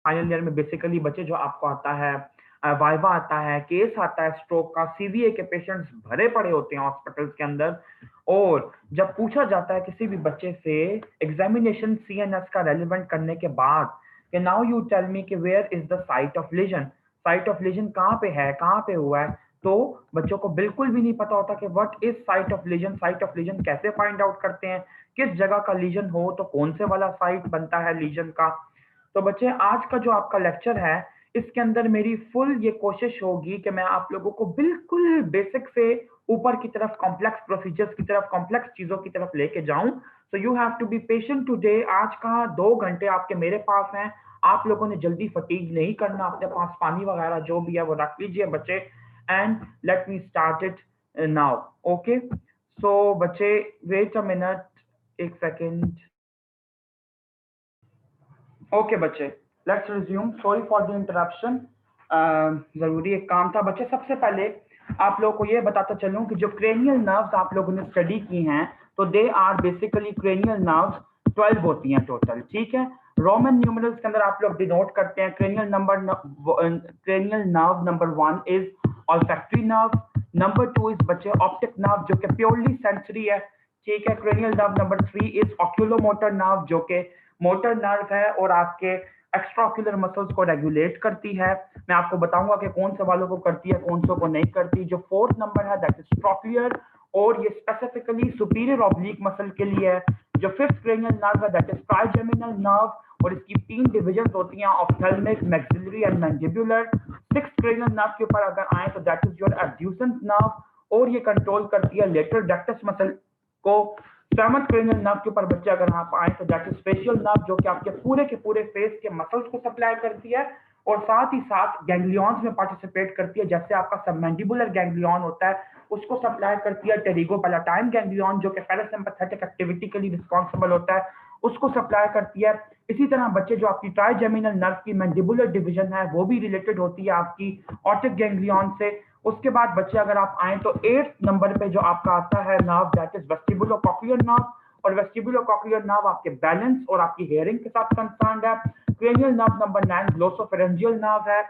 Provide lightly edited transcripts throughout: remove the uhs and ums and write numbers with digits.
Final year में basically बच्चे जो आपको आता है वाइवा आता है, केस आता है स्ट्रोक का, सीवीए के पेशेंट्स भरे पड़े होते हैं हॉस्पिटल्स के अंदर। और जब पूछा जाता है किसी भी बच्चे से एग्जामिनेशन सीएनएस का रेलिवेंट करने के बाद कि नाउ यू टेल मी कि where is the site of lesion, site of lesion कहाँ पे है, कहाँ पे हुआ है, तो बच्चों को बिल्कुल भी नहीं पता होता कि what is site of lesion, site of legion कैसे फाइंड आउट करते हैं, किस जगह का लीजन हो तो कौन से वाला साइट बनता है लीजन का। तो बच्चे आज का जो आपका लेक्चर है इसके अंदर मेरी फुल ये कोशिश होगी कि मैं आप लोगों को बिल्कुल बेसिक से ऊपर की तरफ कॉम्प्लेक्स प्रोसीजर्स की तरफ, कॉम्प्लेक्स चीजों की तरफ लेके जाऊं। So you have to be patient today. आज का 2 घंटे आपके मेरे पास हैं, आप लोगों ने जल्दी फटीग नहीं करना, अपने पास पानी वगैरह जो भी है वो रख लीजिए बच्चे। And let me start it now. Okay so बच्चे वेट अ मिनट, एक सेकेंड। ओके बच्चे, let's resume. Sorry for the interruption, जरूरी एक काम था बच्चे। सबसे पहले आप लोगों को ये बताता चलूं कि जो क्रेनियल नर्व्स आप लोगों ने स्टडी की हैं तो they are basically cranial nerves 12 होती हैं टोटल, ठीक है। रोमन न्यूमरल्स के अंदर आप लोग डिनोट करते हैं। Cranial nerve number 1 is olfactory nerve, number 2 is बच्चे ऑप्टिक नर्व जो कि प्योरली सेंसरी है, ठीक है। Cranial nerve number 3 is oculomotor nerve जो कि मोटर नर्व है और आपके एक्स्ट्राक्यूलर मसल्स को रेगुलेट करती है। मैं आपको बताऊंगा कि कौन से वालों को करती है, कौन से को नहीं करती। जो फोर्थ नंबर है दैट इज ट्रोक्लियर और ये स्पेसिफिकली सुपीरियर ऑब्लिक मसल के लिए है। जो फिफ्थ क्रेनियल नर्व है दैट इज ट्राइजेमिनल नर्व और इसकी 3 डिविजन होती हैं, ophthalmic, maxillary and mandibular. Sixth cranial nerve के ऊपर अगर आए तो that is your abducens nerve और ये कंट्रोल करती है लेटरल डक्टस मसल को। सेवंथ क्रेनियल नर्व के ऊपर बच्चे अगर आप आए तो दैट इज फेशियल नर्व जो कि आपके पूरे फेस के मसल्स को सप्लाई करती है और साथ ही साथ गैंग्लियंस में पार्टिसिपेट करती है। जैसे आपका सबमैंडिबुलर गैंग्लियन होता है उसको सप्लाई करती है टेरिगोपैलेटाइन गैंग्लियन जो कि पैरासिम्पैथेटिक एक्टिविटी के लिए रिस्पॉन्सिबल होता है, उसको सप्लाई करती है। इसी तरह बच्चे जो आपकी ट्राइजेमिनल नर्व की मैंडिबुलर डिवीजन है वो भी रिलेटेड होती है आपकी ऑप्टिक गैंग्लियन से। उसके बाद बच्चे अगर आप आए तो 8th नंबर पे जो आपका आता है नर्व दैट इज वेस्टिबुलोकॉक्लियर नर्व और वेस्टिबुलोकॉक्लियर नर्व आपके बैलेंस और आपकी हियरिंग के साथ कंसर्न्ड है। Cranial nerve number 9 glossopharyngeal nerve है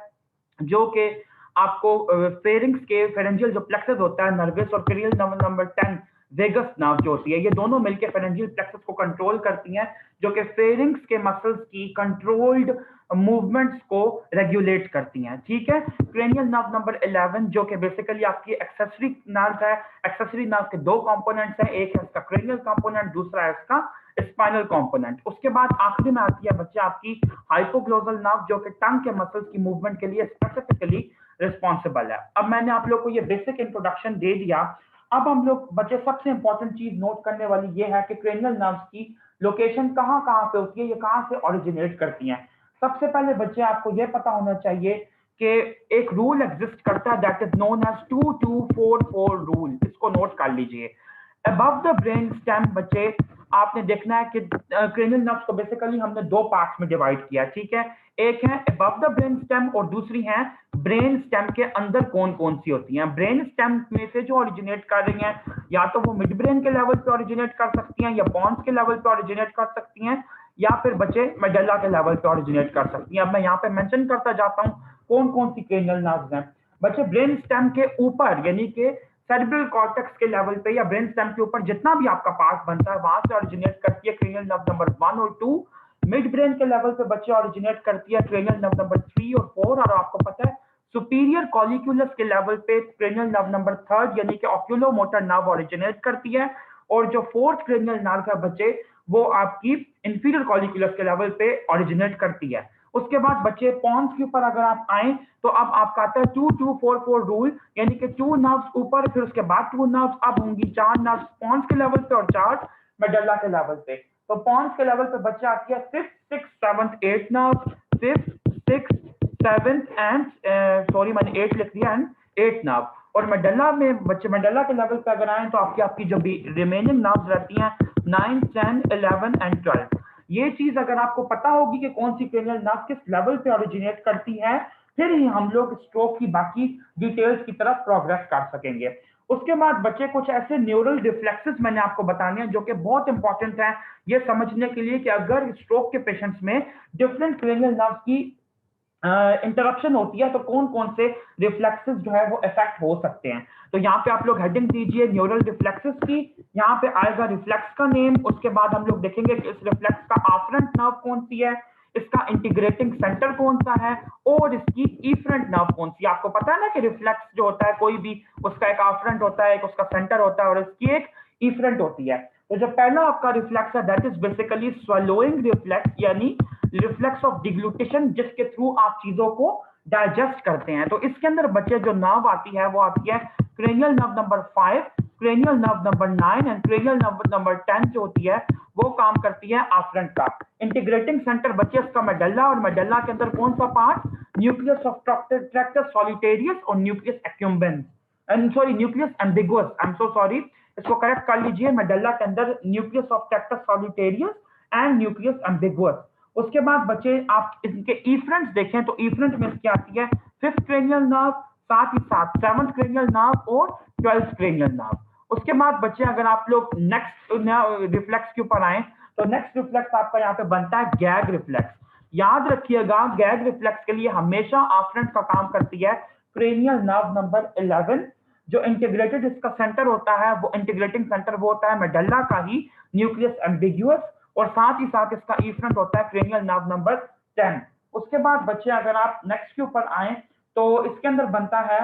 जो कि आपको फेरिंग्स के फेरेंजियल जो प्लेक्सस होता है नर्वस और cranial nerve number 10 vagus nerve जो होती है, ये दोनों मिलकर फेरेंजियल प्लेक्सस को कंट्रोल करती हैं जो कि फेरिंग्स के मसल्स की कंट्रोल्ड मूवमेंट्स को रेगुलेट करती हैं, ठीक है। क्रेनियल नर्व नंबर 11 जो कि बेसिकली आपकी एक्सेसरी नर्व है। एक्सेसरी नर्व के 2 कंपोनेंट्स हैं, एक है इसका क्रेनियल कंपोनेंट, दूसरा है इसका स्पाइनल कंपोनेंट। उसके बाद आखिरी में आती है बच्चे आपकी हाइपोग्लोसल नर्व जो कि टंग के मसल्स की मूवमेंट के लिए स्पेसिफिकली रिस्पॉन्सिबल है। अब मैंने आप लोग को ये बेसिक इंट्रोडक्शन दे दिया। अब हम लोग बच्चे सबसे इंपॉर्टेंट चीज नोट करने वाली ये है कि क्रेनियल नर्व्स की लोकेशन कहाँ कहाँ पे होती है, ये कहाँ से ओरिजिनेट करती हैं। सबसे पहले बच्चे आपको ये पता होना चाहिए कि एक रूल एग्जिस्ट करता है that is known as 2244 rule, इसको नोट कर लीजिए। अबव द ब्रेन स्टेम बच्चे आपने देखना है कि क्रेनियल नर्व्स को बेसिकली हमने 2 पार्ट्स में डिवाइड किया, ठीक है। एक है अबव द ब्रेन स्टेम और दूसरी है ब्रेन स्टेम के अंदर कौन कौन सी होती हैं। ब्रेन स्टेम में से जो ओरिजिनेट कर रही हैं या तो वो मिड ब्रेन के लेवल पे ओरिजिनेट कर सकती हैं या पॉन्स के लेवल पे ओरिजिनेट कर सकती हैं या फिर बच्चे मेडल्ला के लेवल पे ओरिजिनेट कर सकती हैं। अब मैं यहाँ पे मेंशन करता जाता हूँ कौन कौन सी क्रेनियल नर्व्स हैं। बच्चे ब्रेन स्टेम के ऊपर यानी कि सेरेब्रल कॉर्टेक्स के लेवल पे या ब्रेन स्टेम के ऊपर जितना भी आपका पार्ट बनता है वहां से ओरिजिनेट करती है क्रेनियल नर्व नंबर 1 और 2। मिड ब्रेन के लेवल पे बच्चे ओरिजिनेट करती है क्रेनियल नर्व नंबर 3 और 4 और आपको पता है सुपीरियर कॉलिक्यूलस के लेवल पे क्रेनियल नर्व नंबर 3 यानी कि ऑक्यूलोमोटर नर्व ओरिजिनेट करती है और जो फोर्थ क्रेनियल नर्व है बच्चे वो आपकी इंफीरियर कॉलिक्यूलस के लेवल पे ओरिजिनेट करती है। उसके बाद बच्चे पॉन्स के ऊपर अगर आप आए तो अब आपका आता है 2244 रूल यानी कि 2 नर्व्स ऊपर फिर उसके बाद 2 नर्व्स अब होंगी 4 नर्व्स पॉन्स के लेवल पे और 4 मेडल्ला के लेवल पे। तो पॉन्स के लेवल पे बच्चे आती है 5th 6th 7th 8th nerve, 5th 6th 7th and sorry मैंने 8 लिख दिया एंड 8th नर्व। और मेडल्ला में बच्चे मेडल्ला के लेवल पे अगर आए तो आपकी जो भी रिमेनिंग नर्व्स रहती हैं 9 10 11 एंड 12। ये चीज अगर आपको पता होगी कि कौन सी क्रेनियल नर्व किस लेवल पे ओरिजिनेट करती है फिर ही हम लोग स्ट्रोक की बाकी डिटेल्स की तरफ प्रोग्रेस कर सकेंगे। उसके बाद बच्चे कुछ ऐसे न्यूरल रिफ्लेक्सेस मैंने आपको बताने हैं जो कि बहुत इंपॉर्टेंट है ये समझने के लिए कि अगर स्ट्रोक के पेशेंट्स में डिफरेंट क्रेनियल नर्व्स की इंटरप्शन होती है तो कौन कौन से रिफ्लेक्सेस जो है वो इफेक्ट हो सकते हैं। तो यहाँ पे आप लोग हेडिंग दीजिए न्यूरल रिफ्लेक्सेस की, यहाँ पे आएगा रिफ्लेक्स का नेम, उसके बाद हम लोग देखेंगे कि इस रिफ्लेक्स का आफ्रेंट नर्व कौन सी है, इसका इंटीग्रेटिंग सेंटर कौन सा है, और इसकी इफरेंट नर्व कौन सी है। आपको पता है ना कि रिफ्लेक्स जो होता है कोई भी, उसका एक आफ्रेंट होता है, एक उसका सेंटर होता है और इसकी एक इफरेंट होती है। तो जो पहला आपका रिफ्लेक्स है दैट इज बेसिकली स्वलोइंग रिफ्लेक्स, यानी रिफ्लेक्स ऑफ डिग्लूटेशन, जिसके थ्रू आप चीजों को डाइजेस्ट करते हैं। तो इसके अंदर बच्चे जो नर्व आती है वो आती है cranial nerve number 5, cranial nerve number 9 and cranial nerve number 10 जो होती है वो काम करती है आफ्रेंट का। इंटीग्रेटिंग सेंटर बच्चे इसका मेडल्ला, और मेडल्ला के अंदर कौन सा part, nucleus of tractus solitarius और nucleus accumbens, sorry nucleus ambiguus, I am so sorry, इसको करेक्ट कर लीजिए। मेडल्ला के अंदर nucleus of tractus solitarius and nucleus ambiguus. उसके बाद बच्चे आप इनके इफरेंट्स देखें तो इफरेंट में इसकी आती है फिफ्थ क्रेनियल नर्व, साथ ही साथ सेवंथ क्रेनियल नर्व और ट्वेल्थ क्रेनियल नर्व। उसके बाद बच्चे अगर आप लोग नेक्स्ट रिफ्लेक्स के ऊपर आए तो नेक्स्ट रिफ्लेक्स आपका यहाँ पे बनता है गैग रिफ्लेक्स। याद रखिएगा गैग रिफ्लेक्स के लिए हमेशा आफ्रेंट का काम करती है क्रेनियल नर्व नंबर 11। जो इंटीग्रेटेड इसका सेंटर होता है वो इंटीग्रेटिंग सेंटर वो होता है मेडल्ला का ही, न्यूक्लियस एम्बिगुअस, और साथ ही साथ इसका इफरेंट होता है क्रेनियल नर्व नंबर 10। उसके बाद बच्चे अगर आप नेक्स्ट के ऊपर आए तो इसके अंदर बनता है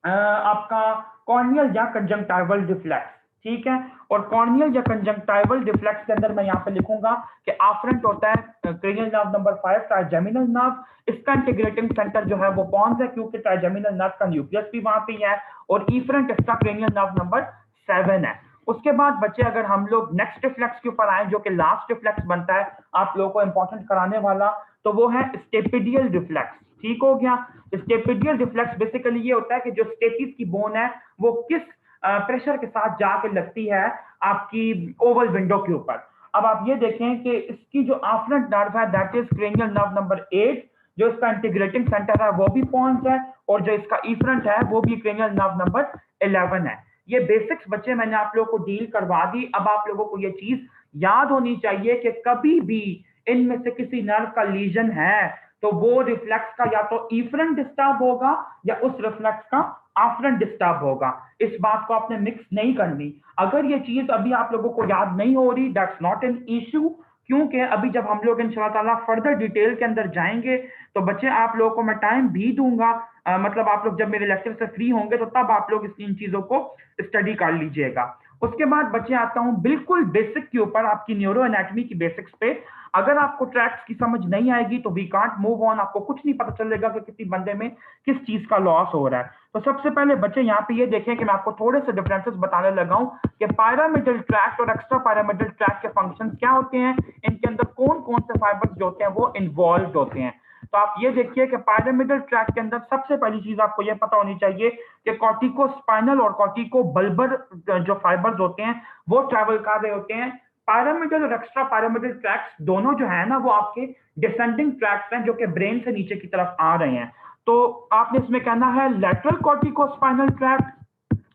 आपका कॉर्नियल या कंजंक्टिवल रिफ्लेक्स, ठीक है। और कॉर्नियल या कंजंक्टिवल रिफ्लेक्स के अंदर मैं यहाँ पे लिखूंगा कि आफ्रेंट होता है cranial nerve number 5 trigeminal nerve. इसका इंटीग्रेटिंग सेंटर जो है वो पॉन्स है क्योंकि ट्राइजेमिनल नर्व का न्यूक्लियस भी वहां पे है, और इफरेंट इसका क्रेनियल नर्व नंबर 7 है। उसके बाद बच्चे अगर हम लोग नेक्स्ट रिफ्लेक्स के ऊपर आए जो कि लास्ट रिफ्लेक्स बनता है आप लोगों को इंपॉर्टेंट कराने वाला, तो वो है स्टेपिडियल रिफ्लेक्स, ठीक हो गया। स्टेपिडियल रिफ्लेक्स बेसिकली ये होता है कि जो स्टेपिस की बोन है वो किस प्रेशर के साथ जाके लगती है आपकी ओवल विंडो के ऊपर। अब आप ये देखें कि इसकी जो आफ्रेंट नर्व है that is cranial nerve number 8, जो इसका इंटीग्रेटिंग सेंटर है वो भी पॉन्स है, और जो इसका इफरेंट है वो भी क्रेनियल नर्व नंबर 11 है। ये बेसिक्स बच्चे मैंने आप लोगों को डील करवा दी। अब आप लोगों को ये चीज याद होनी चाहिए कि कभी भी इनमें से किसी नर्व का लीजन है तो वो रिफ्लेक्स का या तो इफरेंट डिस्टर्ब होगा या उस रिफ्लेक्स का आफ्रेंट डिस्टर्ब होगा। इस बात को आपने मिक्स नहीं करनी। अगर ये चीज अभी आप लोगों को याद नहीं हो रही दैट्स नॉट एन इशू, क्योंकि अभी जब हम लोग इंशाल्लाह ताला फर्दर डिटेल के अंदर जाएंगे तो बच्चे आप लोगों को मैं टाइम भी दूंगा, मतलब आप लोग जब मेरे लेक्चर से फ्री होंगे तो तब आप लोग इन चीजों को स्टडी कर लीजिएगा। उसके बाद बच्चे आता हूं बिल्कुल बेसिक के ऊपर, आपकी न्यूरो एनाटॉमी की बेसिक्स पे। अगर आपको ट्रैक्स की समझ नहीं आएगी तो वी कांट मूव ऑन, आपको कुछ नहीं पता चलेगा कि किसी बंदे में किस चीज का लॉस हो रहा है। तो सबसे पहले बच्चे यहाँ पे ये देखें कि मैं आपको थोड़े से डिफरेंसेस बताने लगा हूं कि पायरामिडल ट्रैक्ट और एक्स्ट्रा पायरामिडल ट्रैक्ट के फंक्शंस क्या होते हैं, इनके अंदर कौन कौन से फाइबर्स जो होते हैं वो इन्वॉल्व होते हैं। तो आप ये देखिए कि पायरामिडल ट्रैक्ट के अंदर सबसे पहली चीज आपको ये पता होनी चाहिए कि कॉर्टिको स्पाइनल और कॉर्टिको बल्बर जो फाइबर्स होते हैं वो ट्रैवल कर रहे होते हैं। पायरामिडल और एक्स्ट्रा पायरामिडल ट्रैक्ट्स दोनों जो है ना वो आपके डिसेंडिंग ट्रैक्ट्स हैं जो कि ब्रेन से नीचे की तरफ आ रहे हैं। तो आपने इसमें कहना है lateral cortico spinal tract,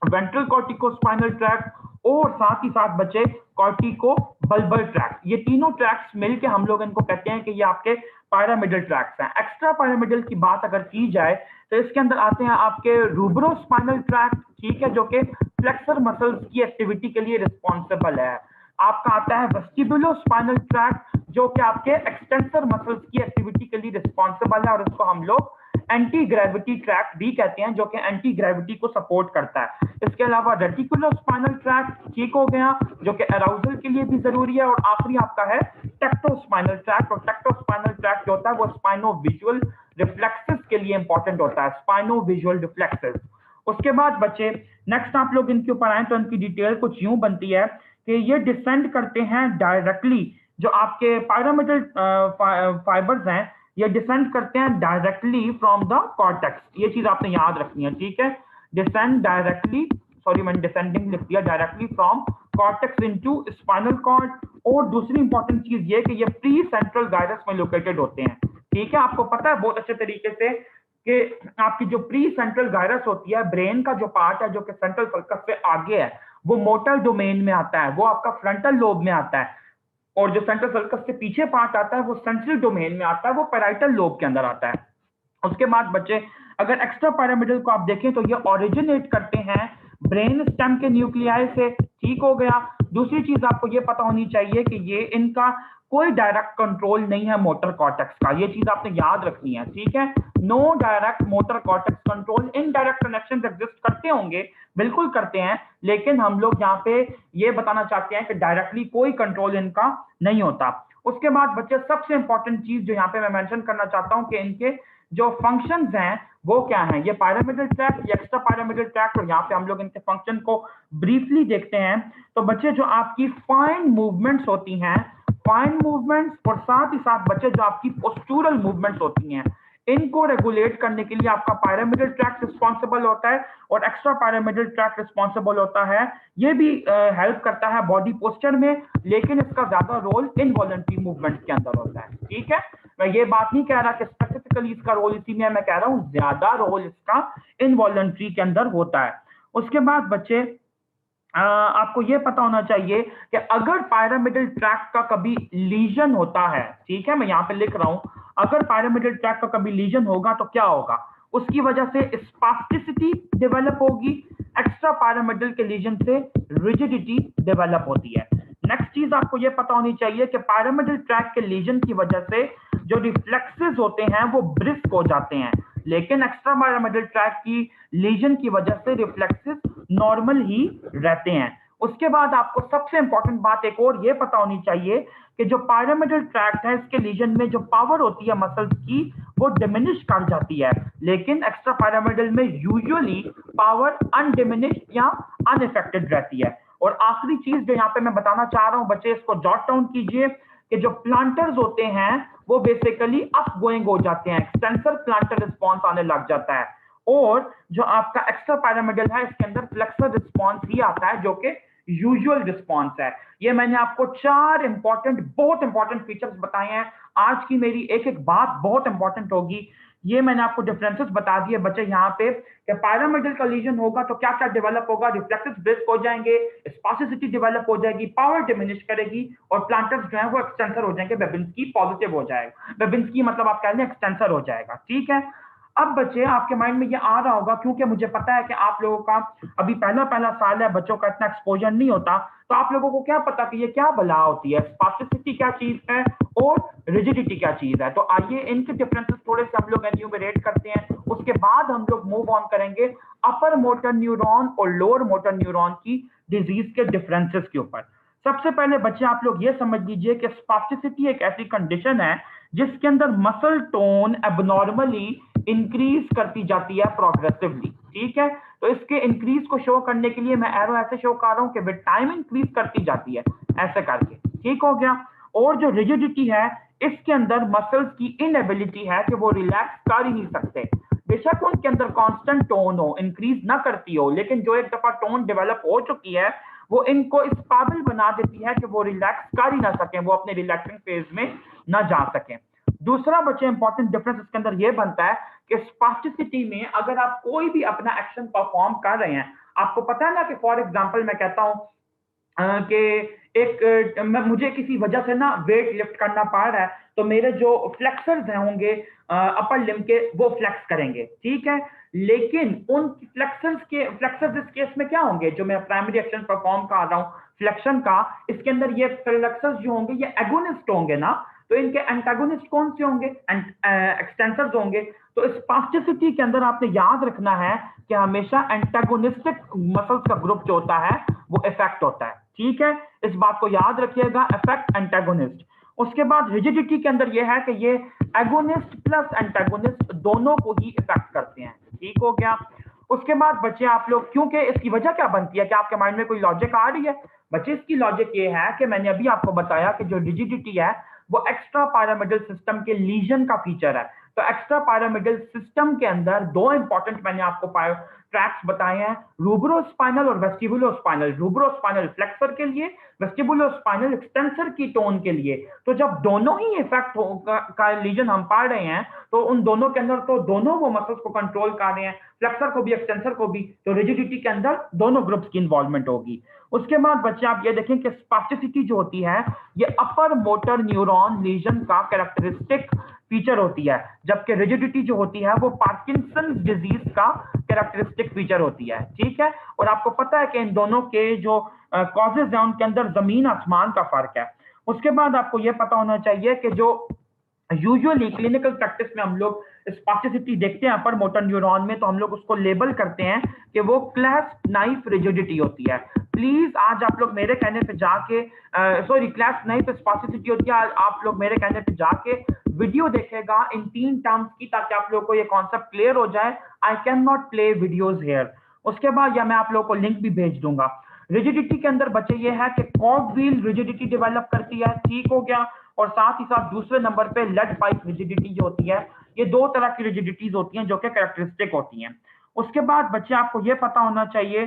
ventral cortico spinal tract, और साथ ही साथ बचे कॉर्टिको बल्बर ट्रैक्ट। ये तीनों ट्रैक्ट्स मिलके हम लोग इनको कहते हैं कि ये आपके पायरामिडल ट्रैक्ट्स हैं। एक्स्ट्रा पायरामिडल की बात अगर की जाए तो इसके अंदर आते हैं आपके रूब्रोस्पाइनल ट्रैक्ट, ठीक है, जो कि फ्लेक्सर मसल्स की एक्टिविटी के लिए रिस्पॉन्सिबल है। आपका आता है वेस्टिबुलोस्पाइनल ट्रैक्ट जो कि आपके एक्सटेंसर मसल्स की एक्टिविटी के लिए रिस्पॉन्सिबल है, और इसको हम लोग एंटी ग्रेविटी ट्रैक्ट भी कहते हैं जो कि एंटी ग्रेविटी को सपोर्ट करता है। इसके अलावा रेटिकुलोस्पाइनल ट्रैक्ट ठीक हो गया जो कि अराउजल के लिए भी जरूरी है, और आखिरी आपका है टेक्टोस्पाइनल ट्रैक्ट। और टेक्टोस्पाइनल ट्रैक्ट जो होता है वो स्पाइनो विजुअल रिफ्लेक्सेस के लिए इंपॉर्टेंट होता है, स्पाइनो विजुअल रिफ्लेक्सेस। उसके बाद बच्चे नेक्स्ट आप लोग इनके ऊपर आए तो इनकी डिटेल कुछ यूं बनती है कि ये डिसेंड करते हैं डायरेक्टली, जो आपके पायरामिडल फाइबर्स हैं ये डिसेंड करते हैं डायरेक्टली फ्रॉम द कॉर्टेक्स। ये चीज आपने याद रखनी है, ठीक है, डिसेंड डायरेक्टली, सॉरी मैंने डिसेंडिंग लिख दिया, directly from cortex into spinal cord. और दूसरी इंपॉर्टेंट चीज ये कि ये प्री सेंट्रल गायरस में लोकेटेड होते हैं, ठीक है। आपको पता है बहुत अच्छे तरीके से कि आपकी जो प्री सेंट्रल गायरस होती है, ब्रेन का जो पार्ट है जो कि सेंट्रल सर्कस से आगे है, वो मोटर डोमेन में आता है, वो आपका फ्रंटल लोब में आता है। और जो सेंट्रल सर्कस से पीछे पार्ट आता है वो सेंट्रल डोमेन में आता है, वो पैराइटल लोब के अंदर आता है। उसके बाद बच्चे अगर एक्स्ट्रा पैरामिडल को आप देखें तो ये ओरिजिनेट करते हैं ब्रेन स्टेम के न्यूक्लियाई से, ठीक हो गया। दूसरी चीज आपको ये पता होनी चाहिए कि ये इनका कोई डायरेक्ट कंट्रोल नहीं है मोटर कॉर्टेक्स का, ये चीज आपने याद रखनी है, ठीक है। No direct motor cortex control, indirect connection exist करते होंगे, बिल्कुल करते हैं, लेकिन हम लोग यहाँ पे ये बताना चाहते हैं कि डायरेक्टली कोई कंट्रोल इनका नहीं होता। उसके बाद बच्चे सबसे इंपॉर्टेंट चीज जो यहाँ पे मैं मेंशन करना चाहता हूँ कि इनके जो फंक्शंस हैं वो क्या हैं, ये पायरामिडल ट्रैक्ट, ये एक्स्ट्रा पायरामिडल ट्रैक्ट, और यहाँ पे हम लोग इनके फंक्शन को ब्रीफली देखते हैं। तो बच्चे जो आपकी फाइन मूवमेंट्स होती हैं, फाइन मूवमेंट्स, और साथ ही साथ बच्चे जो आपकी पोस्टूरल मूवमेंट्स होती हैं, इनको रेगुलेट करने के लिए आपका पायरामिडल ट्रैक्ट रिस्पॉन्सिबल होता है और एक्स्ट्रा पायरामिडल ट्रैक्ट रिस्पॉन्सिबल होता है। ये भी हेल्प करता है बॉडी पोस्चर में, लेकिन इसका ज्यादा रोल इनवॉलंटरी मूवमेंट के अंदर होता है, ठीक है। मैं ये बात नहीं कह रहा कि स्पेसिफिकली इसका रोल इसी में, मैं कह रहा हूं ज्यादा रोल इसका इनवॉलंटरी के अंदर होता है। उसके बाद बच्चे आपको ये पता होना चाहिए कि अगर पायरामिडल ट्रैक्ट का कभी लीजन होता है, ठीक है, मैं यहाँ पे लिख रहा हूं, अगर पायरामिडल ट्रैक्ट का कभी लीजन होगा तो क्या होगा, उसकी वजह से स्पास्टिसिटी डेवलप होगी, एक्स्ट्रा पायरामिडल के लीजन से रिजिडिटी डेवलप होती है। नेक्स्ट चीज आपको ये पता होनी चाहिए कि पायरामिडल ट्रैक्ट के लीजन की वजह से जो रिफ्लेक्सेस होते हैं वो ब्रिस्क हो जाते हैं, लेकिन एक्स्ट्रा पायरामिडल ट्रैक्ट की लीजन की वजह से रिफ्लेक्सेस नॉर्मल ही रहते हैं। उसके बाद आपको सबसे इंपॉर्टेंट बात एक और ये पता होनी चाहिए कि जो पायरामिडल ट्रैक्ट है इसके लीजन में जो पावर होती है मसल्स की वो डिमिनिश कर जाती है, लेकिन एक्स्ट्रा पायरामिडल में यूजुअली पावर अनडिमिनिश्ड या अनइफेक्टेड रहती है। और आखिरी चीज जो यहाँ पे मैं बताना चाह रहा हूं बच्चे, इसको जॉट डाउन कीजिए कि जो प्लांटर्स होते हैं वो बेसिकली अप गोइंग हो जाते हैं, एक्सटेंसर प्लांटर रिस्पॉन्स आने लग जाता है, और जो आपका एक्स्ट्रा पैरामिडल है इसके अंदर फ्लेक्सर रिस्पॉन्स ही आता है जो कि यूजुअल रिस्पॉन्स है। ये मैंने आपको चार बहुत इंपॉर्टेंट फीचर्स बताए हैं। आज की मेरी एक एक बात बहुत इंपॉर्टेंट होगी। ये मैंने आपको डिफरेंसेस बता दिए बच्चे यहाँ पे कि पैरामिडल का लीजन होगा तो क्या क्या डेवलप होगा, रिफ्लेक्सेस ब्रिस्क हो जाएंगे, स्पास्टिसिटी डेवलप हो जाएगी, पावर डिमिनिश करेगी, और प्लांटर्स जो है वो एक्सटेंसर हो जाएंगे, बेबिंस्की पॉजिटिव हो जाएगा, बेबिंस्की मतलब आप कह लें एक्सटेंसर हो जाएगा, ठीक है। अब बच्चे आपके माइंड में ये आ रहा होगा, क्योंकि मुझे पता है कि आप लोगों का अभी पहला साल है, बच्चों का इतना एक्सपोजर नहीं होता, तो आप लोगों को क्या पता कि ये क्या बला होती है, स्पास्टिसिटी क्या चीज है और रिजिडिटी क्या चीज है। तो आइए इनके डिफरेंसेस थोड़े से हम लोग एन्यूमरेट करते हैं, उसके बाद हम लोग मूव ऑन करेंगे अपर मोटर न्यूरॉन और लोअर मोटर न्यूरॉन की डिजीज के डिफरेंसेस के ऊपर। सबसे पहले बच्चे आप लोग ये समझ लीजिए कि स्पास्टिसिटी एक ऐसी कंडीशन है जिसके अंदर मसल टोन एबनॉर्मली इंक्रीज करती जाती है प्रोग्रेसिवली, ठीक है। तो इसके इंक्रीज को शो करने के लिए मैं एरो ऐसे शो कर रहा हूं कि विद टाइम इंक्रीज करती जाती है, ऐसे करके, ठीक हो गया। और जो रिजिडिटी है इसके अंदर मसल्स की इनएबिलिटी है कि वो रिलैक्स कर ही नहीं सकते, बेशक उनके अंदर कांस्टेंट टोन हो, इंक्रीज ना करती हो, लेकिन जो एक दफा टोन डेवलप हो चुकी है वो इनको इस काबिल बना देती है कि वो रिलैक्स कर ही ना सकें, वो अपने रिलैक्सिंग फेज में ना जा सकें। दूसरा बच्चे इंपॉर्टेंट डिफरेंस इसके अंदर ये बनता है कि स्पास्टिसिटी में अगर आप कोई भी अपना एक्शन परफॉर्म कर रहे हैं, आपको पता है ना कि फॉर एग्जांपल मैं कहता हूं कि मुझे किसी वजह से ना वेट लिफ्ट करना पड़ रहा है, तो मेरे जो फ्लेक्सर्स होंगे अपर लिम्ब के वो फ्लेक्स करेंगे, ठीक है। लेकिन उन फ्लेक्सर्स इस केस में क्या होंगे, जो मैं प्राइमरी एक्शन परफॉर्म कर रहा हूं फ्लेक्शन का, इसके अंदर ये फ्लेक्सर्स जो होंगे ये एगोनिस्ट होंगे ना, तो इनके एंटागोनिस्ट कौन से होंगे, एक्सटेंसर्स होंगे। तो स्पास्टिसिटी के अंदर आपने याद रखना है कि हमेशा एंटागोनिस्टिक मसल्स का ग्रुप जो होता है वो इफेक्ट होता है, ठीक है, इस बात को याद रखिएगा, इफेक्ट एंटागोनिस्ट। उसके बाद रिजिडिटी के अंदर यह है कि ये एगोनिस्ट प्लस एंटागोनिस्ट दोनों को ही इफेक्ट करते हैं, ठीक हो गया। उसके बाद बच्चे आप लोग, क्योंकि इसकी वजह क्या बनती है, कि आपके माइंड में कोई लॉजिक आ रही है बच्चे, इसकी लॉजिक ये है कि मैंने अभी आपको बताया कि जो रिजिडिटी है वो एक्स्ट्रा पैरामिडल सिस्टम के लीजन का फीचर है। तो एक्स्ट्रा पायरामिडल सिस्टम के अंदर दो इंपॉर्टेंट मैंने आपको ट्रैक्स बताए हैं, रूब्रोस्पाइनल और वेस्टिबुलोस्पाइनल। रूब्रोस्पाइनल फ्लेक्सर के लिए, वेस्टिबुलोस्पाइनल एक्सटेंसर की टोन के लिए। तो जब दोनों ही इफेक्ट का लीजन हम पा रहे हैं तो उन दोनों के अंदर तो दोनों वो मसल्स को कंट्रोल कर रहे हैं, फ्लेक्सर को भी एक्सटेंसर को भी, तो रिजिडिटी के अंदर दोनों ग्रुप्स की इन्वॉल्वमेंट होगी। उसके बाद बच्चे आप ये देखें कि स्पास्टिसिटी जो होती है ये अपर मोटर न्यूरॉन लीजन का कैरेक्टरिस्टिक फीचर होती है, जबकि रिजिडिटी जो होती है वो पार्किंसन डिजीज का कैरेक्टरिस्टिक फीचर होती है। ठीक है, और आपको पता है कि इन दोनों के जो कॉजेज हैं उनके अंदर जमीन आसमान का फर्क है। उसके बाद आपको यह पता होना चाहिए कि जो यूजुअली क्लिनिकल प्रैक्टिस में हम लोग स्पास्टिसिटी देखते हैं अपर मोटर न्यूरॉन में, तो हम लोग उसको लेबल करते हैं कि वो क्लैस्प नाइफ रिजिडिटी होती है। प्लीज आज आप लोग मेरे कहने पे जाके क्लैस्प नाइफ स्पास्टिसिटी होती है, आप लोग मेरे कहने पे जाके वीडियो देखेगा इन 3 टर्म्स की, ताकि आप लोग को ये कॉन्सेप्ट क्लियर हो जाए। I can not play videos here. उसके बाद या मैं आप लोगों को लिंक भी भेज दूंगा। रिजिडिटी के अंदर बच्चे ये है कि कॉग व्हील रिजिडिटी डेवलप करती है, ठीक हो गया, और साथ ही साथ दूसरे नंबर पे लेड पाइप रिजिडिटी जो होती है, ये दो तरह की रिजिडिटीज होती हैं जो कि कैरेक्टरिस्टिक होती हैं। उसके बाद बच्चे आपको ये पता होना चाहिए,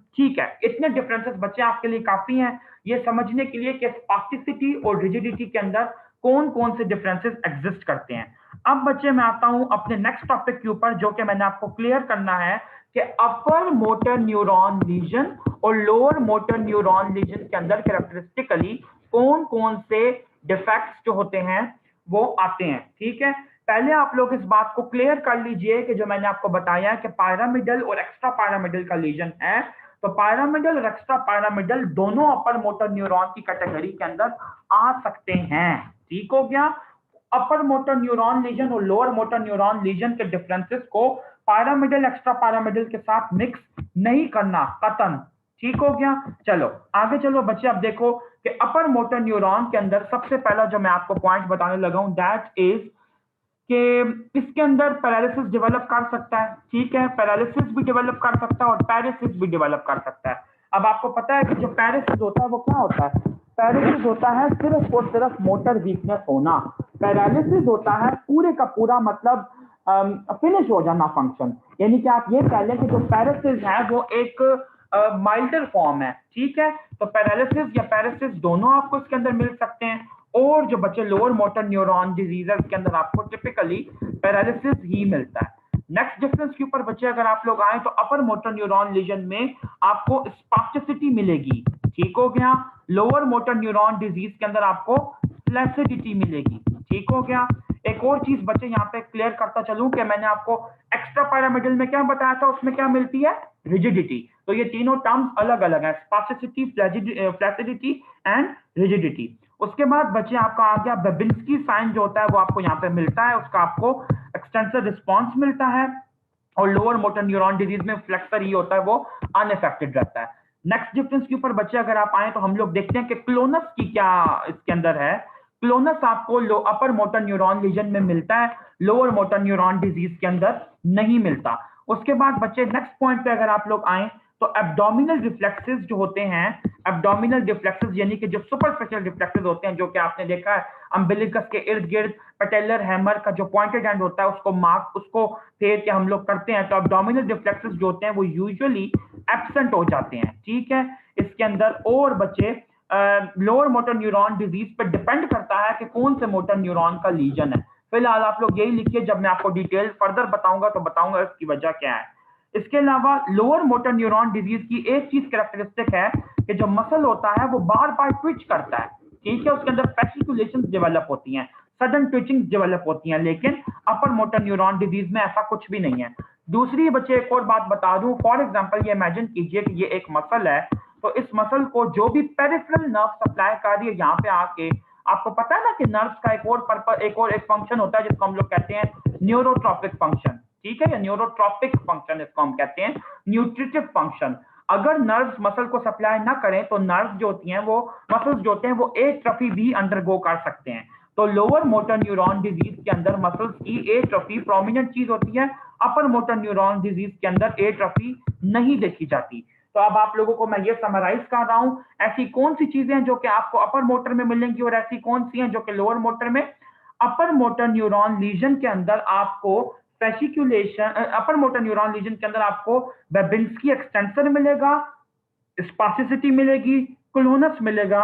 ठीक है, इतने डिफरेंसेस बच्चे आपके लिए काफी हैं ये समझने के लिए कि स्पास्टिसिटी और रिजिडिटी के अंदर कौन कौन से डिफरेंसेस एग्जिस्ट करते हैं। अब बच्चे मैं आता हूं अपने नेक्स्ट टॉपिक के ऊपर, जो कि मैंने आपको क्लियर करना है कि अपर मोटर न्यूरॉन लीजन और लोअर मोटर न्यूरॉन लीजन के अंदर कैरेक्टरिस्टिकली कौन कौन से डिफेक्ट्स जो होते हैं वो आते हैं। ठीक है, पहले आप लोग इस बात को क्लियर कर लीजिए कि जो मैंने आपको बताया है कि पायरामिडल और एक्स्ट्रा पायरामिडल का लीजन है, तो पायरामिडल और एक्स्ट्रा पायरामिडल दोनों अपर मोटर न्यूरॉन की कैटेगरी के अंदर आ सकते हैं। ठीक हो गया, अपर मोटर न्यूरॉन लीजन और लोअर मोटर न्यूरॉन लीजन के डिफरेंसेस को पायरामिडल एक्स्ट्रा पायरामिडल के साथ मिक्स नहीं करना, कतन। ठीक हो गया, चलो आगे चलो बच्चे। अब देखो कि अपर मोटर न्यूरॉन के अंदर सबसे पहला जो मैं आपको पॉइंट बताने लगा हूं दैट इज कि इसके अंदर पैरालिसिस डेवलप कर सकता है। ठीक है, पैरालिसिस भी डेवलप कर सकता है और पैरालिसिस भी डेवलप कर सकता है। अब आपको पता है कि जो पैरालिसिस होता है वो क्या होता है? पैरालिसिस होता है सिर्फ और सिर्फ मोटर वीकनेस होना। पैरालिसिस होता है पूरे का पूरा मतलब फिनिश हो जाना फंक्शन, यानी कि आप ये कह लें कि जो पैरालिसिस है वो एक माइल्डर फॉर्म है। ठीक है, तो पैरालिसिस या पैरालिसिस दोनों आपको इसके अंदर मिल सकते हैं, और जो बच्चे लोअर मोटर न्यूरॉन डिजीजेस के अंदर आपको टिपिकली पैरालिसिस ही मिलता है। नेक्स्ट डिफरेंस के ऊपर बच्चे अगर आप लोग आए तो अपर मोटर न्यूरॉन लीजन में आपको स्पास्टिसिटी मिलेगी। ठीक हो गया, लोअर मोटर न्यूरॉन डिजीज के अंदर आपको फ्लैसिडिटी मिलेगी। ठीक हो गया, एक और चीज बच्चे यहाँ पे क्लियर करता चलूं कि मैंने आपको एक्स्ट्रा पैरामिडल में क्या बताया था, उसमें क्या मिलती है? रिजिडिटी। तो ये तीनों टर्म्स अलग अलग है, स्पास्टिसिटी, फ्लैसिडिटी एंड रिजिडिटी। उसके बाद बच्चे आपका आ गया बेबिंस्की साइन जो होता है वो आपको यहाँ पे मिलता है, उसका आपको एक्सटेंसिव रिस्पॉन्स मिलता है, और लोअर मोटर न्यूरॉन डिजीज में फ्लेक्सर ही होता है वो अनअफेक्टेड रहता है। नेक्स्ट डिफरेंस के ऊपर बच्चे अगर आप आए तो हम लोग देखते हैं कि क्लोनस की क्या इसके अंदर है। क्लोनस आपको अपर मोटर न्यूरॉन लीजन में मिलता है, लोअर मोटर न्यूरॉन डिजीज के अंदर नहीं मिलता। उसके बाद बच्चे नेक्स्ट पॉइंट पे अगर आप लोग आए तो एब्डोमिनल रिफ्लेक्सेस जो होते हैं, एब्डोमिनल रिफ्लेक्सेस यानी कि जो सुपरफिशियल रिफ्लेक्सेस होते हैं, जो कि आपने देखा है अम्बिलिकस के इर्द गिर्द पटेलर हैमर का जो पॉइंटेड एंड होता है उसको फेर के हम लोग करते हैं, तो एब्डोमिनल रिफ्लेक्सेस जो होते हैं वो यूजुअली एब्सेंट हो जाते हैं। ठीक है, इसके अंदर और बच्चे लोअर मोटर न्यूरॉन डिजीज पर डिपेंड करता है कि कौन से मोटर न्यूरॉन का लीजन है। फिलहाल आप लोग यही लिखिए, जब मैं आपको डिटेल फर्दर बताऊंगा तो बताऊंगा इसकी वजह क्या है। इसके अलावा लोअर मोटर न्यूरॉन डिजीज की एक चीज कैरेक्टरिस्टिक है कि जो मसल होता है वो बार बार ट्विच करता है। ठीक है, उसके अंदर फैसिकुलेशंस डेवलप होती हैं, सडन ट्विचिंग डेवलप होती हैं, लेकिन अपर मोटर न्यूरॉन डिजीज में ऐसा कुछ भी नहीं है। दूसरी बच्चे एक और बात बता दूं, फॉर एग्जांपल ये इमेजिन कीजिए कि ये एक मसल है, तो इस मसल को जो भी पेरिफेरल नर्व सप्लाई कर रही है यहाँ पे आके, आपको पता है ना कि नर्व्स का एक फंक्शन होता है जिसको हम लोग कहते हैं न्यूरोट्रॉपिक फंक्शन। ठीक है, या न्यूरोट्रॉपिक फंक्शन इसको हम कहते हैं, न्यूट्रिटिव फंक्शन। अगर नर्व्स मसल को सप्लाई ना करें तो नर्व्स जो होती हैं वो मसल्स जो होते हैं वो एट्रोफी भी अंडरगो कर सकते हैं। तो लोअर मोटर न्यूरॉन डिजीज के अंदर मसल्स की एट्रोफी प्रोमिनेंट चीज होती है, अपर मोटर न्यूरॉन डिजीज के अंदर एट्रोफी नहीं देखी जाती। तो अब आप लोगों को मैं ये समराइज कर रहा हूं, ऐसी कौन सी चीजें हैं जो कि आपको अपर मोटर में मिलेंगी और ऐसी कौन सी हैं जो कि लोअर मोटर में। अपर मोटर न्यूरॉन लीजन के अंदर आपको fasciculation, upper motor neuron lesion के अंदर आपको बेबिंस्की एक्सटेंसर मिलेगा, स्पास्टिसिटी मिलेगी, क्लोनस मिलेगा,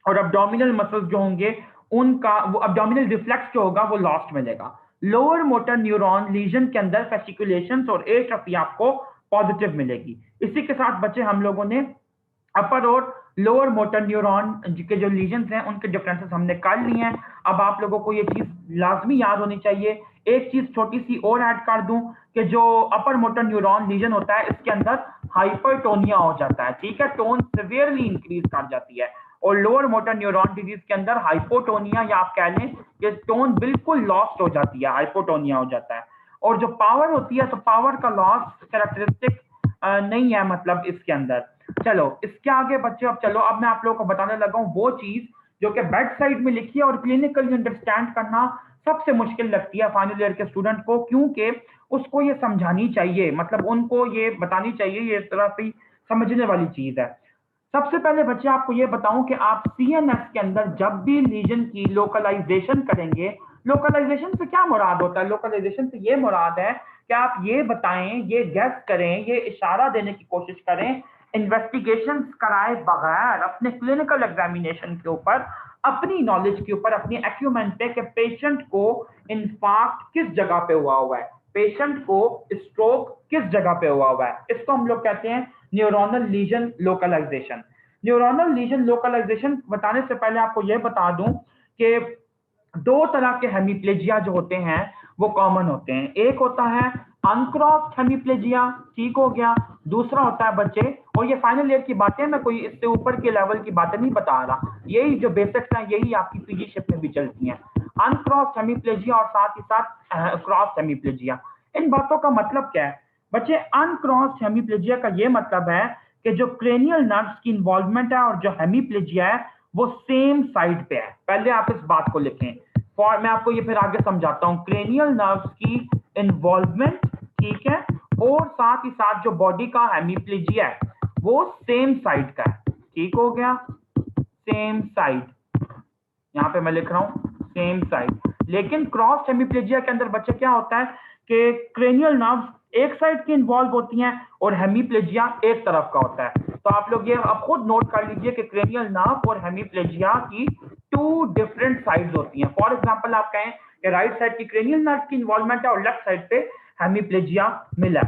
और अब्डोमिनल मसल्स जो होंगे उनका वो अब्डोमिनल रिफ्लेक्स जो होगा वो लॉस्ट मिलेगा। लोअर मोटर न्यूरॉन लीजन के अंदर फेसिकुलेशंस और एट्रोफी आपको पॉजिटिव मिलेगी। इसी के साथ बच्चे हम लोगों ने अपर और लोअर मोटर न्यूरॉन के जो लीजन्स हैं उनके डिफरेंसेस हमने कर लिए हैं। अब आप लोगों को ये चीज लाजमी याद होनी चाहिए। एक चीज छोटी सी और ऐड कर दूं कि जो अपर मोटर न्यूरॉन लीजन होता है इसके अंदर हाइपरटोनिया हो जाता है, ठीक है, टोन सिवियरली इंक्रीज कर जाती है। और लोअर मोटर न्यूरॉन डिजीज के अंदर हाइपोटोनिया या आप कह लें कि टोन बिल्कुल लॉस्ट हो जाती है, हाइपोटोनिया हो जाता है। और जो पावर होती है तो पावर का लॉस कैरेक्टरिस्टिक नहीं है मतलब इसके अंदर। चलो इसके आगे बच्चे अब चलो अब मैं आप लोगों को बताने लगा हूं वो चीज जो कि बेड साइड में लिखी है और क्लिनिकली अंडरस्टैंड करना सबसे मुश्किल लगती है फाइनल ईयर के स्टूडेंट को, क्योंकि उसको ये समझानी चाहिए, मतलब उनको ये बतानी चाहिए, ये तरह से समझने वाली चीज है। सबसे पहले बच्चे आपको ये बताऊं कि आप सीएनएस के अंदर जब भी लीजन की लोकलाइजेशन करेंगे, लोकलाइजेशन से क्या मुराद होता है? लोकलाइजेशन से ये मुराद है कि आप ये बताएं, ये गेस करें, ये इशारा देने की कोशिश करें इन्वेस्टिगेशन कराए बगैर अपने क्लिनिकल एग्जामिनेशन के ऊपर, अपनी नॉलेज के ऊपर, अपनी एक्यूमेंट पे कि पेशेंट को इन्फार्क्ट किस जगह पे हुआ है, पेशेंट को स्ट्रोक किस जगह पे हुआ है। इसको हम लोग कहते हैं neuronal lesion localization. Neuronal lesion localization बताने से पहले आपको यह बता दूं कि दो तरह के हेमीप्लेजिया जो होते हैं वो कॉमन होते हैं। एक होता है अनक्रॉस्ड हेमीप्लेजिया, ठीक हो गया। दूसरा होता है बच्चे, और ये फाइनल ईयर की बातें, मैं कोई इससे ऊपर के लेवल की बातें नहीं बता रहा, यही जो बेसिक्स हैं यही आपकी पीजीशिप में भी चलती हैं। अनक्रॉस्ड हेमीप्लेजिया और साथ ही साथ क्रॉस्ड हेमीप्लेजिया, इन बातों का मतलब क्या है बच्चे? अनक्रॉस्ड हेमीप्लेजिया का ये मतलब है कि जो क्रेनियल नर्व्स की इन्वॉल्वमेंट है और जो हेमीप्लेजिया है वो सेम साइड पे है। पहले आप इस बात को लिखें, और मैं आपको ये फिर आगे समझाता हूं। क्रेनियल नर्व्स की इन्वॉल्वमेंट, ठीक है, और साथ ही साथ जो बॉडी का हेमीप्लेजिया है वो सेम साइड का है, ठीक हो गया, सेम साइड, यहां पे मैं लिख रहा हूं सेम साइड। लेकिन क्रॉस हेमीप्लेजिया के अंदर बच्चे क्या होता है कि क्रेनियल नर्व्स एक साइड की इन्वॉल्व होती हैं और हेमीप्लेजिया एक तरफ का होता है। तो आप लोग ये अब खुद नोट कर लीजिए कि क्रेनियल नर्व और हेमीप्लेजिया की टू डिफरेंट साइड्स होती हैं। फॉर एग्जांपल आप कहें कि राइट साइड की क्रेनियल नर्व की इन्वॉल्वमेंट है और लेफ्ट साइड पे हेमीप्लेजिया मिला।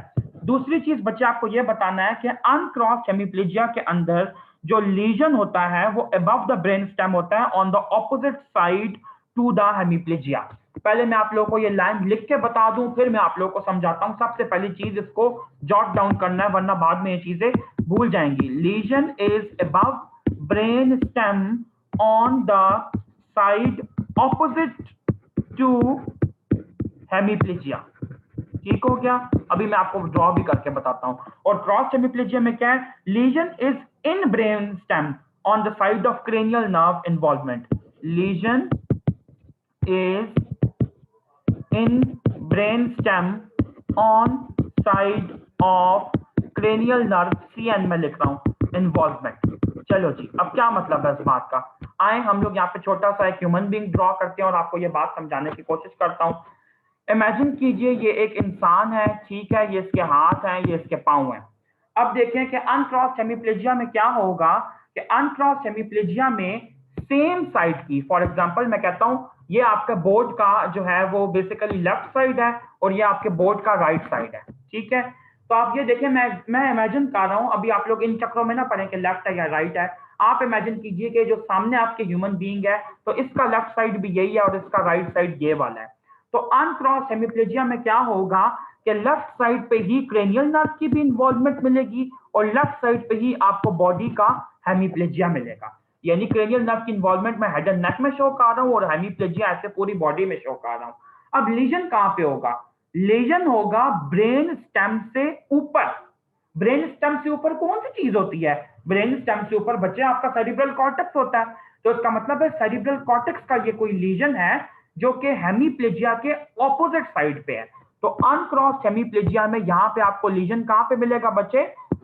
दूसरी चीज बच्चे आपको यह बताना है कि अनक्रॉस्ड हेमीप्लेजिया के अंदर जो लीजन होता है वो अबव द ब्रेन स्टेम होता है on the opposite side to the hemiplegia. पहले मैं आप लोगों को ये लाइन लिख के बता दूं फिर मैं आप लोगों को समझाता हूं। सबसे पहली चीज इसको जॉट डाउन करना है वरना बाद में ये चीजें भूल जाएंगी। Lesion is above brain stem on the side opposite to hemiplegia, ठीक हो गया। अभी मैं आपको ड्रॉ भी करके बताता हूं। और क्रॉस हेमीप्लेजिया में क्या है? Lesion is in brain stem on the side of cranial nerve involvement. Lesion is in brain stem on side of cranial nerve, CN में लिख रहा हूं, इन्वॉल्वमेंट। चलो जी, अब क्या मतलब है इस बात का? आए हम लोग यहाँ पे छोटा सा एक ह्यूमन बीइंग ड्रॉ करते हैं और आपको ये बात समझाने की कोशिश करता हूं। इमेजिन कीजिए ये एक इंसान है, ठीक है, ये इसके हाथ हैं, ये इसके पांव हैं। अब देखें कि अनक्रॉस्ड हेमीप्लेजिया में क्या होगा कि अनक्रॉस्ड हेमीप्लेजिया में सेम साइड की, फॉर एग्जांपल मैं कहता हूं ये आपका बोर्ड का जो है वो बेसिकली लेफ्ट साइड है और ये आपके बोर्ड का राइट साइड है, ठीक है। तो आप ये देखें, मैं इमेजिन कर रहा हूं, अभी आप लोग इन चक्रों में ना पढ़ें कि लेफ्ट है या राइट है। आप इमेजिन कीजिए कि जो सामने आपके ह्यूमन बीइंग है तो इसका लेफ्ट साइड भी यही है और इसका राइट साइड ये वाला है। तो अनक्रॉस हेमीप्लेजिया में क्या होगा कि लेफ्ट साइड पे ही क्रेनियल नर्व की भी इन्वॉल्वमेंट मिलेगी और लेफ्ट साइड पे ही आपको बॉडी का हेमीप्लेजिया मिलेगा। यानी क्रेनियल नर्व की इन्वॉल्वमेंट मैं हेड एंड नेक में शो कर रहा हूं और हेमीप्लेजिया ऐसे पूरी बॉडी में शो कर रहा हूं। अब लीजन कहां पे होगा? लीजन होगा ब्रेन स्टेम से ऊपर। ब्रेन स्टेम से ऊपर कौन सी चीज होती है? ब्रेन स्टेम से ऊपर बच्चे आपका सेरिब्रल कॉर्टेक्स होता है। तो इसका मतलब है सेरिब्रल कॉर्टेक्स का ये कोई लीजन है जो कि हेमीप्लेजिया के ऑपोजिट साइड पे है। तो अनक्रॉस्ड हेमीप्लेजिया में यहां पे आपको लीजन कहां पे मिलेगा बच्चे?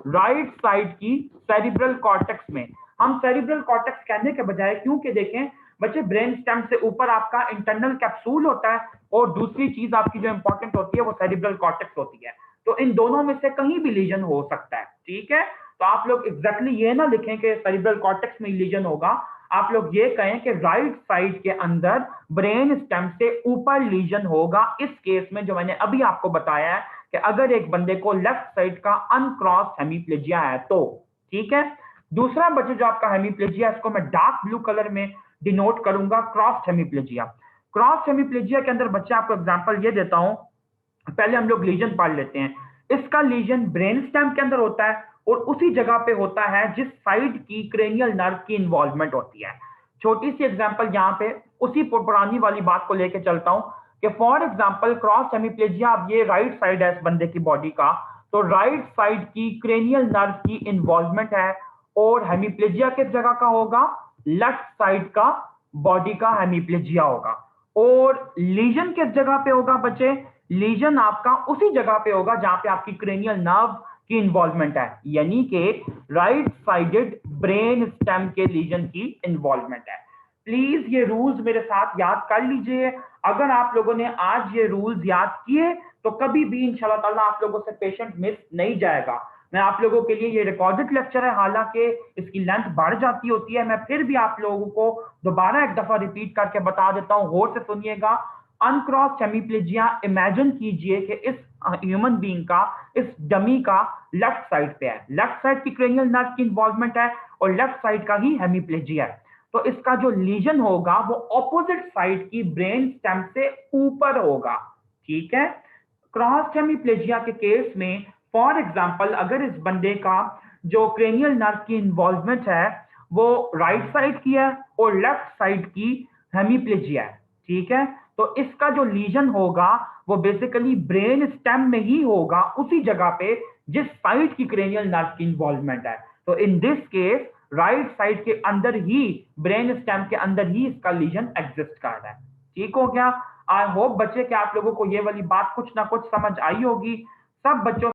राइट साइड की सेरिब्रल कॉर्टेक्स में। हम सेरिब्रल कॉर्टेक्स कहने के बजाय, क्योंकि देखें बच्चे ब्रेन स्टेम से ऊपर आपका इंटरनल कैप्सूल होता है और दूसरी चीज आपकी जो इंपॉर्टेंट होती है वो सेरिब्रल कॉर्टेक्स होती है। तो इन दोनों में से कहीं भी लीजन हो सकता है, ठीक है। तो आप लोग एग्जैक्टली ये ना लिखें कि सेरिब्रल कॉर्टेक्स में लीजन होगा, आप लोग ये कहें कि राइट साइड के अंदर ब्रेन स्टेम से ऊपर लीजन होगा। इस केस में जो मैंने अभी आपको बताया है कि अगर एक बंदे को लेफ्ट साइड का अनक्रॉस हेमीप्लेजिया है तो, ठीक है। दूसरा बच्चे जो आपका हेमीप्लेजिया, इसको मैं डार्क ब्लू कलर में डिनोट करूंगा, क्रॉस हेमीप्लेजिया। क्रॉस हेमीप्लेजिया के अंदर बच्चे आपको एग्जांपल ये देता हूं, पहले हम लोग लीजन पढ़ लेते हैं। इसका लीजन ब्रेन स्टेम के अंदर होता है और उसी जगह पे होता है जिस साइड की क्रेनियल नर्व की इन्वॉल्वमेंट होती है। छोटी सी एग्जांपल यहाँ पे उसी पुरानी वाली बात को लेके चलता हूं कि फॉर एग्जांपल क्रॉस हेमीप्लेजिया, अब ये राइट साइड है इस बंदे की बॉडी का, तो राइट साइड की क्रेनियल नर्व की इन्वॉल्वमेंट है और हेमीप्लेजिया किस जगह का होगा, लेफ्ट साइड का बॉडी का हेमीप्लेजिया होगा। और लीजन किस जगह पे होगा बच्चे, लीजन आपका उसी जगह पे होगा जहां पे आपकी क्रेनियल नर्व की इन्वॉल्वमेंट है, यानी कि राइट साइडेड ब्रेन स्टेम के लीजन की इन्वॉल्वमेंट है। प्लीज ये रूल्स मेरे साथ याद कर लीजिए। अगर आप लोगों ने आज ये रूल्स याद किए तो कभी भी इंशाल्लाह ताला आप लोगों से पेशेंट मिस नहीं जाएगा। मैं आप लोगों के लिए, ये रिकॉर्डेड लेक्चर है, हालांकि इसकी लेंथ बढ़ जाती होती है, मैं फिर भी आप लोगों को दोबारा एक दफा रिपीट करके बता देता हूं, गौर से सुनिएगा। अनक्रॉस हेमीप्लेजिया इमेजिन कीजिए कि इस ह्यूमन बीइंग का, इस डमी का लेफ्ट साइड पे है, लेफ्ट साइड की क्रेनियल नर्व की इन्वॉल्वमेंट है और लेफ्ट साइड का ही हेमीप्लेजिया है। तो इसका जो लीजन होगा वो ऑपोजिट साइड की ब्रेन स्टेम से ऊपर होगा, ठीक है। क्रॉस हेमीप्लेजिया के केस में फॉर एग्जांपल अगर इस बंदे का जो क्रेनियल नर्व की इन्वॉल्वमेंट है वो राइट साइड की है और लेफ्ट साइड की हेमीप्लेजिया है, ठीक है, तो इसका जो लीजन होगा वो बेसिकली ब्रेन स्टेम में ही होगा, उसी जगह पे जिस साइड की क्रेनियल नर्व की इन्वॉल्वमेंट है। तो in this case right side के अंदर ही, ब्रेन स्टेम के अंदर ही इसका लीजन एग्जिस्ट कर रहा है। ठीक हो गया। आई होप बच्चे कि आप लोगों को ये वाली बात कुछ ना कुछ समझ आई होगी। सब बच्चों